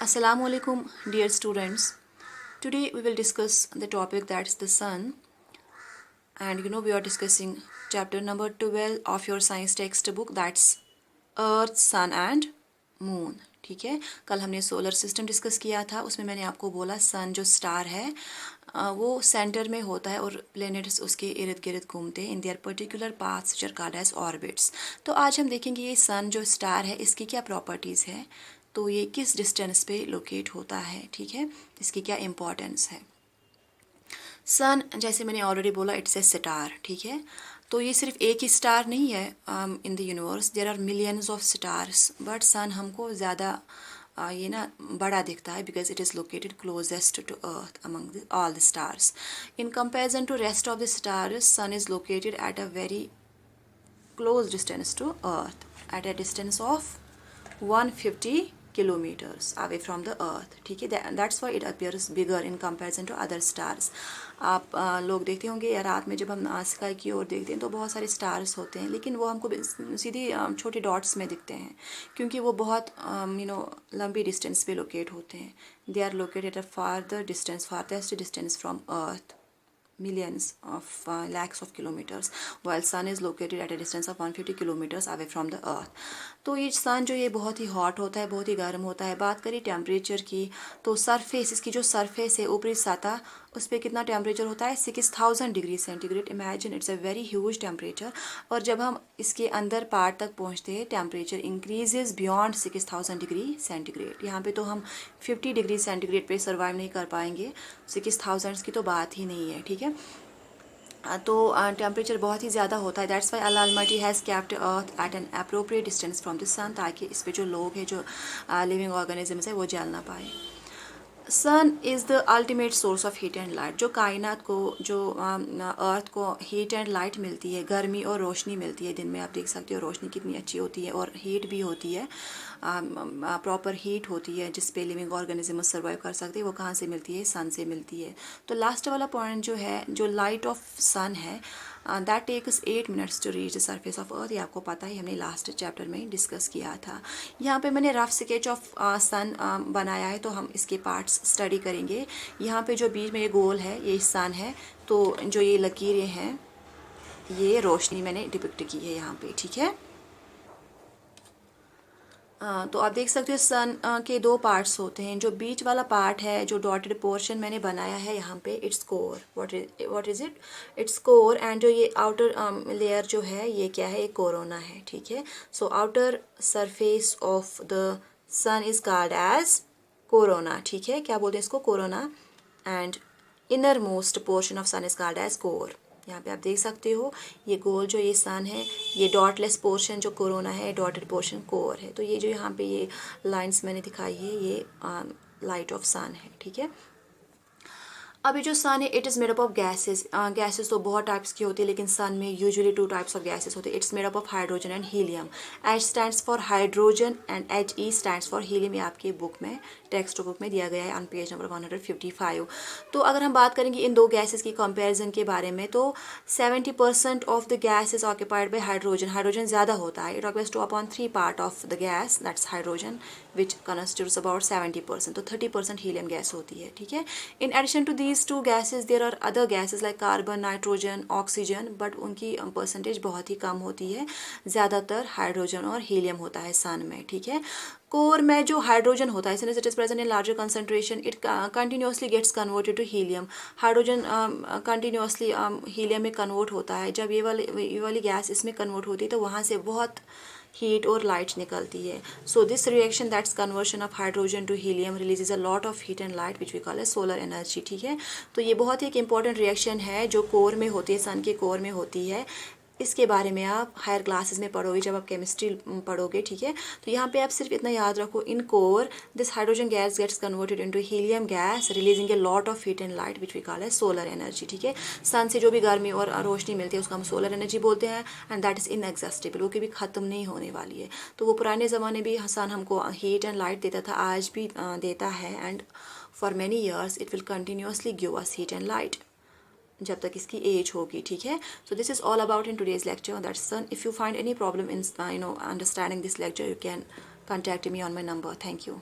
Assalamu alaikum, dear students. Today we will discuss the topic that's the sun, and we are discussing chapter number 12 of your science textbook, that's Earth, Sun and Moon. ठीक है, कल हमने solar system discuss किया था. उसमें मैंने आपको बोला सन जो स्टार है वो सेंटर में होता है और प्लैनेट्स उसके इर्द गिर्द घूमते हैं in their particular paths which are called as orbits. तो आज हम देखेंगे ये सन जो स्टार है इसकी क्या प्रॉपर्टीज़ है, तो ये किस डिस्टेंस पे लोकेट होता है, ठीक है, इसकी क्या इम्पोर्टेंस है. सन जैसे मैंने ऑलरेडी बोला इट्स ए स्टार, ठीक है. तो ये सिर्फ एक ही स्टार नहीं है in the universe, there are millions of stars, but sun हमको ज़्यादा ये ना बड़ा दिखता है because it is located closest to earth among all the stars. In comparison to rest of the stars sun is located at a very close distance to earth, at a distance of 150 kilometers away from the earth, ठीक है. that's why it appears bigger in comparison to other stars. आप लोग देखते होंगे या रात में जब हम स्काई की ओर देखते हैं तो बहुत सारे स्टार्स होते हैं, लेकिन वो हमको सीधी छोटे डॉट्स में दिखते हैं क्योंकि वो बहुत लंबी डिस्टेंस पे लोकेट होते हैं. They are located at a farthest distance from earth, millions of lakhs of kilometers, while sun is located at a distance of 150 kilometers away from the earth. तो ये सन जो ये बहुत ही हॉट होता है, बहुत ही गर्म होता है. बात करें टेम्परेचर की तो सरफेस, इसकी जो सरफेस है ऊपरी सतह, उस पर कितना टेम्परेचर होता है 6000 degree centigrade. Imagine it's a very huge temperature. और जब हम इसके अंदर पार्ट तक पहुंचते हैं temperature increases beyond 6000 degree centigrade. यहाँ पे तो हम 50 डिग्री सेंटीग्रेड पे सर्वाइव नहीं कर पाएंगे, 6000 की तो बात ही नहीं है, ठीक है. तो टेम्परेचर बहुत ही ज़्यादा होता है. That's why Allah almighty has kept earth at an appropriate distance from the sun, ताकि इस पे जो लोग हैं, जो लिविंग ऑर्गेनिजम्स है, वो जल ना पाए. Sun is the ultimate source of heat and light. जो कायनात को, जो अर्थ को हीट एंड लाइट मिलती है, गर्मी और रोशनी मिलती है. दिन में आप देख सकते हो रोशनी कितनी अच्छी होती है और हीट भी होती है, प्रॉपर हीट होती है जिस पे लिविंग ऑर्गेनिज्म सर्वाइव कर सकते हैं. वो कहाँ से मिलती है? सन से मिलती है. तो लास्ट वाला पॉइंट जो है, जो लाइट ऑफ सन है, that takes 8 minutes to reach the surface of earth. ये आपको पता ही, हमने लास्ट चैप्टर में डिस्कस किया था. यहाँ पे मैंने रफ स्केच ऑफ सन बनाया है, तो हम इसके पार्ट्स स्टडी करेंगे. यहाँ पे जो बीच में ये गोल है ये सन है, तो जो ये लकीरें हैं ये रोशनी मैंने डिपिक्ट की है यहाँ पे, ठीक है. तो आप देख सकते हो सन के दो पार्ट्स होते हैं. जो बीच वाला पार्ट है, जो डॉटेड पोर्शन मैंने बनाया है यहाँ पे, its core. What is it? Its core. And जो ये आउटर लेयर जो है ये क्या है? ये कोरोना है, ठीक है. So outer surface of the sun is called as corona, ठीक है. क्या बोलते हैं इसको? Corona. And inner most portion of sun is called as core. यहाँ पे आप देख सकते हो ये गोल जो ये सन है, ये डॉटलेस पोर्शन जो कोरोना है, डॉटेड पोर्शन कोर है. तो ये जो यहाँ पे ये लाइंस मैंने दिखाई है ये लाइट ऑफ सन है, ठीक है. अभी जो सन है it is made up of gases. Gases तो बहुत टाइप्स की होती है, लेकिन सन में यूजुअली 2 टाइप्स ऑफ गैसेस होते हैं. It's made up of hydrogen and helium. H stands for hydrogen and HE stands for helium. ये आपके बुक में, टेक्स्ट बुक में दिया गया है ऑन पेज नंबर 155. तो अगर हम बात करेंगे इन दो गैसेस की कंपैरिजन के बारे में, तो 70% of the gas is occupied by hydrogen. Hydrogen ज़्यादा होता है. It occupies 2/3 part of the gas, that's hydrogen, which constitutes about 70%. तो 30% हीलियम गैस होती है, ठीक है. In addition to these 2 gases there are other gases like carbon, nitrogen, oxygen, but उनकी percentage बहुत ही कम होती है. ज़्यादातर हाइड्रोजन और हीलियम होता है सन में, ठीक है. कोर में जो हाइड्रोजन होता है, since it is present in larger concentration, it continuously gets converted to helium. Hydrogen continuously helium में कन्वर्ट होता है. जब ये वाली गैस इसमें कन्वर्ट होती है तो वहाँ से बहुत हीट और लाइट निकलती है. So this reaction, that's conversion of hydrogen to helium, releases a lot of heat and light which we call a solar energy, ठीक है. तो ये बहुत ही एक इंपॉर्टेंट रिएक्शन है जो कोर में होती है, सन के कोर में होती है. इसके बारे में आप हायर क्लासेस में पढ़ोगे जब आप केमिस्ट्री पढ़ोगे, ठीक है. तो यहाँ पे आप सिर्फ इतना याद रखो, in core this hydrogen gas gets converted into helium gas, releasing a lot of heat and light which we call a solar energy, ठीक है. सन से जो भी गर्मी और रोशनी मिलती है उसको हम सोलर एनर्जी बोलते हैं. एंड दैट इज़ इनएग्जॉस्टेबल, वो कभी ख़त्म नहीं होने वाली है. तो वो पुराने ज़माने भी सन हमको हीट एंड लाइट देता था, आज भी देता है. And for many years it will continuously give us heat and light जब तक इसकी एज होगी, ठीक है. So this is all about in today's lecture, that's sun. If you find any problem in understanding this lecture, you can contact me on my number. Thank you.